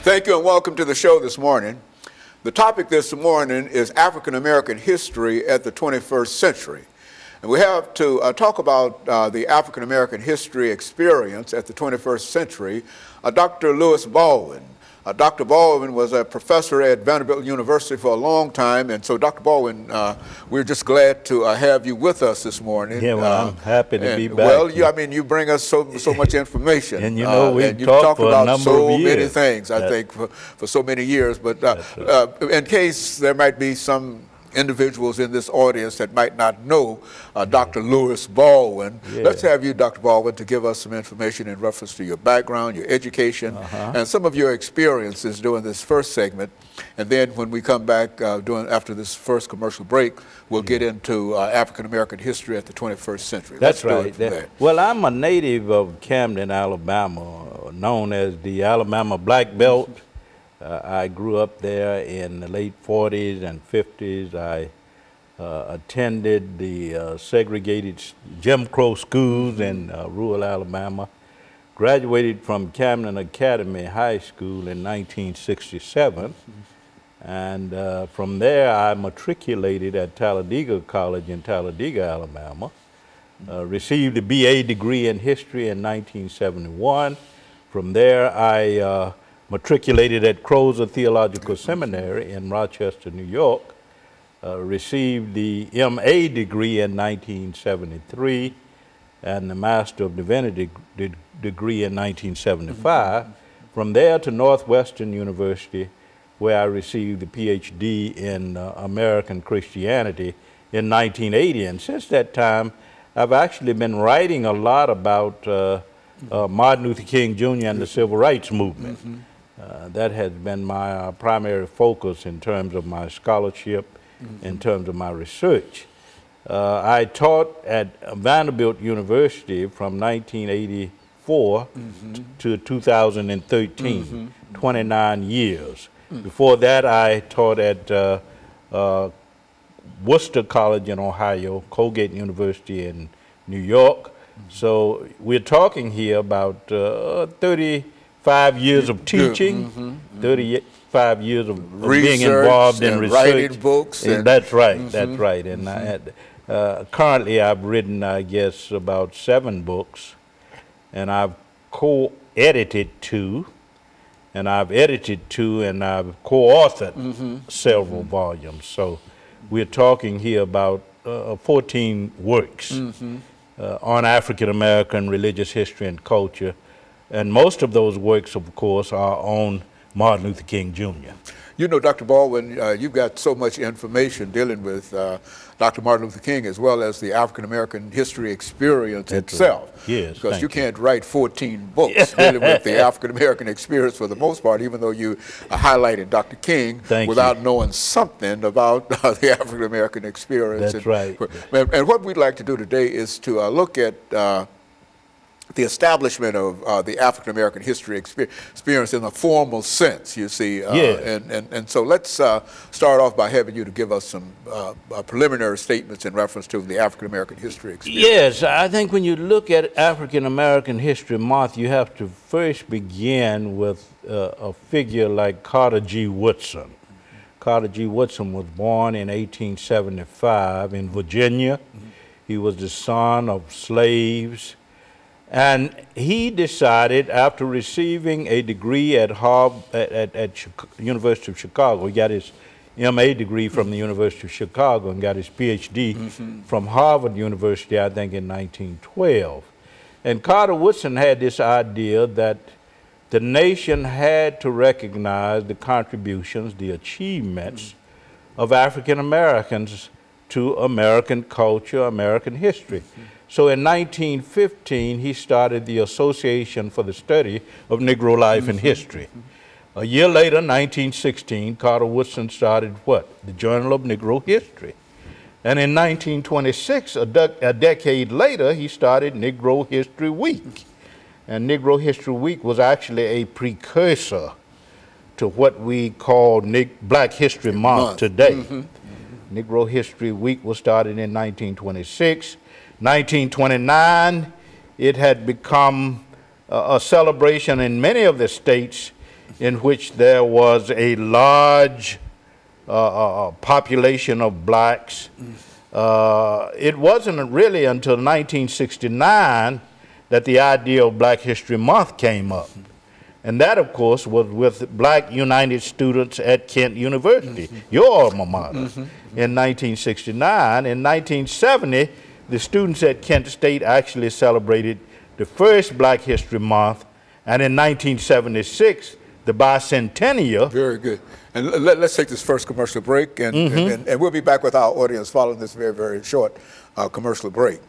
Thank you and welcome to the show this morning. The topic this morning is African American history at the 21st century. And we have to talk about the African American history experience at the 21st century, Dr. Lewis Baldwin. Dr. Baldwin was a professor at Vanderbilt University for a long time, and so Dr. Baldwin, we're just glad to have you with us this morning. Yeah, well, I'm happy to be back. Well, I mean, you bring us so much information. And you know, we've talked for about a number so of years. many things, I think, for so many years. But in case there might be some individuals in this audience that might not know Dr. Lewis Baldwin. Yeah. Let's have you, Dr. Baldwin, to give us some information in reference to your background, your education, and some of your experiences during this first segment. And then when we come back after this first commercial break, we'll get into African American history at the 21st century. That's right. Well, I'm a native of Camden, Alabama, known as the Alabama Black Belt. I grew up there in the late 40s and 50s. I attended the segregated Jim Crow schools in rural Alabama. Graduated from Camden Academy High School in 1967. And from there, I matriculated at Talladega College in Talladega, Alabama. Received a BA degree in history in 1971. From there, I matriculated at Crozer Theological Seminary in Rochester, New York, received the MA degree in 1973 and the Master of Divinity degree in 1975. From there to Northwestern University, where I received the PhD in American Christianity in 1980. And since that time, I've actually been writing a lot about Martin Luther King Jr. and the Civil Rights Movement. That has been my primary focus in terms of my scholarship, in terms of my research. I taught at Vanderbilt University from 1984 to 2013, 29 years. Before that, I taught at Worcester College in Ohio, Colgate University in New York. So we're talking here about 35 years of teaching, 35 years of being involved in research. Writing books. That's right, that's right. And currently I've written, I guess, about 7 books, and I've co-edited 2, and I've edited 2, and I've co-authored several volumes. So we're talking here about 14 works on African American religious history and culture. And most of those works, of course, are on Martin Luther King Jr. You know, Dr. Baldwin, you've got so much information dealing with Dr. Martin Luther King as well as the African American history experience itself. Yes, because you can't write 14 books dealing with the African American experience for the most part, even though you highlighted Dr. King without knowing something about the African American experience. That's right. And what we'd like to do today is to look at the establishment of the African American history experience in a formal sense, you see. And so let's start off by having you to give us some preliminary statements in reference to the African American history experience. Yes, I think when you look at African American history month, you have to first begin with a figure like Carter G. Woodson. Carter G. Woodson was born in 1875 in Virginia. He was the son of slaves. And he decided, after receiving a degree at University of Chicago, he got his MA degree from the University of Chicago and got his PhD from Harvard University, I think, in 1912. And Carter Woodson had this idea that the nation had to recognize the contributions, the achievements of African Americans to American culture, American history. So in 1915, he started the Association for the Study of Negro Life and History. A year later, 1916, Carter Woodson started what? The Journal of Negro History. And in 1926, a decade later, he started Negro History Week. And Negro History Week was actually a precursor to what we call Black History Month today. Negro History Week was started in 1926. 1929, it had become a celebration in many of the states in which there was a large population of blacks. It wasn't really until 1969 that the idea of Black History Month came up. And that, of course, was with Black United Students at Kent University, your alma mater, in 1969. In 1970, the students at Kent State actually celebrated the first Black History Month, and in 1976, the bicentennial. Very good. And let's take this first commercial break, and we'll be back with our audience following this very, very short commercial break.